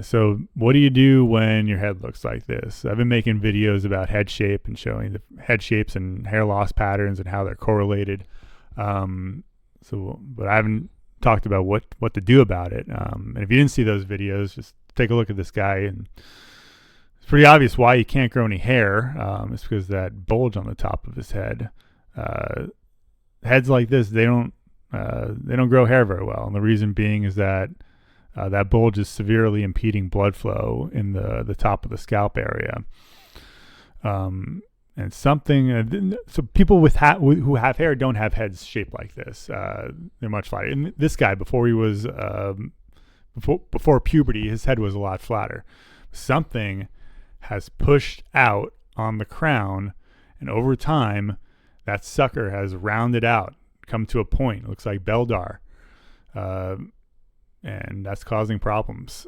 So what do you do when your head looks like this? I've been making videos about head shape and showing the head shapes and hair loss patterns and how they're correlated. But I haven't talked about what to do about it. And if you didn't see those videos, just take a look at this guy, and it's pretty obvious why he can't grow any hair. It's because that bulge on the top of his head. Heads like this, they don't grow hair very well, and the reason being is that that bulge is severely impeding blood flow in the top of the scalp area. And something, so people who have hair don't have heads shaped like this. They're much flatter. And this guy, before he was before puberty, his head was a lot flatter. Something has pushed out on the crown, and over time, that sucker has rounded out, come to a point. It looks like Beldar. And that's causing problems.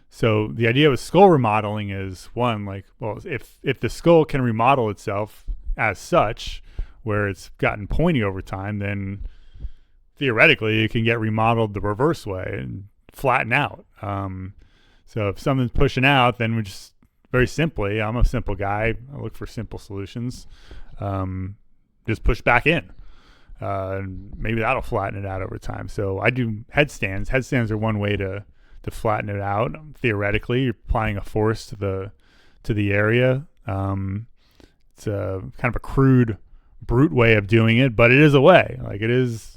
So the idea with skull remodeling is one, like, well, if the skull can remodel itself as such, where it's gotten pointy over time, then theoretically it can get remodeled the reverse way and flatten out. So if something's pushing out, then we just very simply, I'm a simple guy. I look for simple solutions. Just push back in. Maybe that'll flatten it out over time. So I do headstands. Headstands are one way to flatten it out. Theoretically, you're applying a force to the area. It's a kind of a crude, brute way of doing it, but it is a way. Like it is.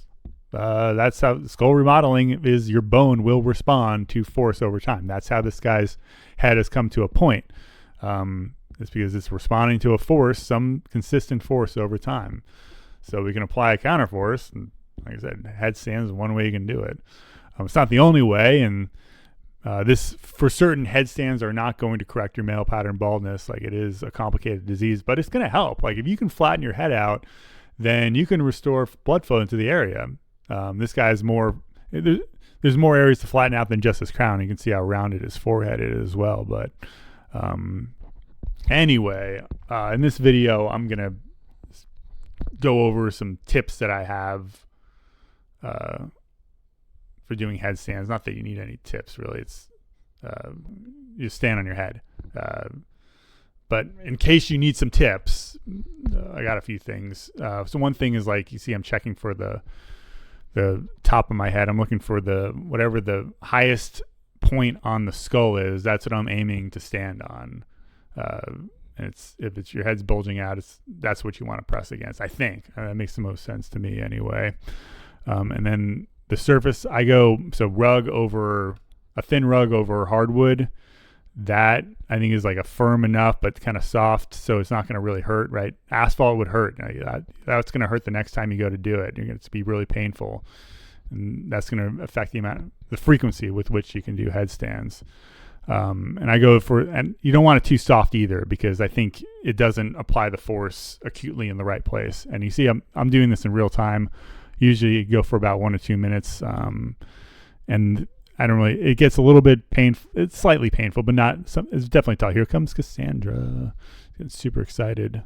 That's how skull remodeling is. Your bone will respond to force over time. That's how this guy's head has come to a point. It's because it's responding to a force, some consistent force over time. So we can apply a counterforce, and like I said, headstands is one way you can do it. It's not the only way, and this for certain headstands are not going to correct your male pattern baldness. Like it is a complicated disease, but it's going to help. Like if you can flatten your head out, then you can restore blood flow into the area. This guy's more. There's more areas to flatten out than just his crown. You can see how rounded his forehead is as well. But anyway, in this video, I'm gonna go over some tips that I have for doing headstands. Not that you need any tips, really. It's you stand on your head. But in case you need some tips, I got a few things. So one thing is, like, you see I'm checking for the top of my head. I'm looking for whatever the highest point on the skull is. That's what I'm aiming to stand on. And if it's your head's bulging out, that's what you want to press against. I think that makes the most sense to me anyway. And then the surface, I go a thin rug over hardwood. That I think is like a firm enough, but kind of soft, so it's not going to really hurt. Right? Asphalt would hurt. That's going to hurt the next time you go to do it. You're going to be really painful, and that's going to affect the frequency with which you can do headstands. And I go and you don't want it too soft either, because I think it doesn't apply the force acutely in the right place. And you see, I'm doing this in real time. Usually go for about 1 to 2 minutes. And I don't really, it gets a little bit painful. It's slightly painful, but it's definitely tough. Here comes Cassandra. Getting super excited.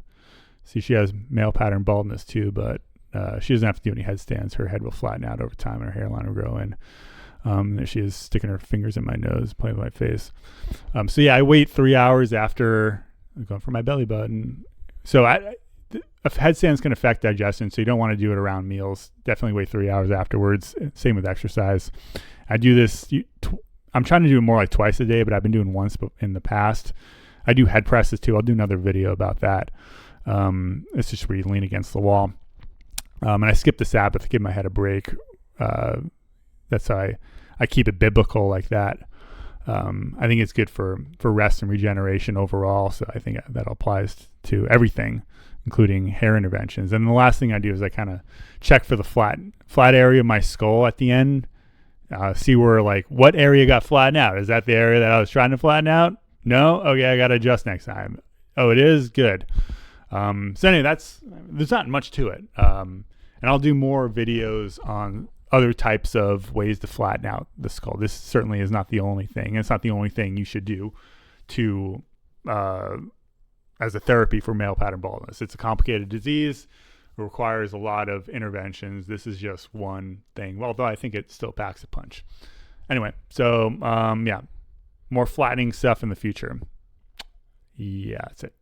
See, she has male pattern baldness too, but she doesn't have to do any headstands. Her head will flatten out over time and her hairline will grow in. There she is, sticking her fingers in my nose, playing with my face. So yeah, I wait 3 hours after I'm going for my belly button. So a headstands can affect digestion, so you don't want to do it around meals. Definitely wait 3 hours afterwards. Same with exercise. I do this. I'm trying to do it more like twice a day, but I've been doing once in the past. I do head presses too. I'll do another video about that. It's just where you lean against the wall. And I skip the Sabbath to give my head a break. That's how I keep it biblical like that. I think it's good for rest and regeneration overall. So I think that applies to everything, including hair interventions. And the last thing I do is I kind of check for the flat area of my skull at the end. See where, like, what area got flattened out. Is that the area that I was trying to flatten out? No? Okay, I got to adjust next time. Oh, it is? Good. So anyway, there's not much to it. And I'll do more videos on other types of ways to flatten out the skull. This certainly is not the only thing. It's not the only thing you should do as a therapy for male pattern baldness. It's a complicated disease. It requires a lot of interventions. This is just one thing. Well, though I think it still packs a punch. Anyway, so yeah, more flattening stuff in the future. Yeah, that's it.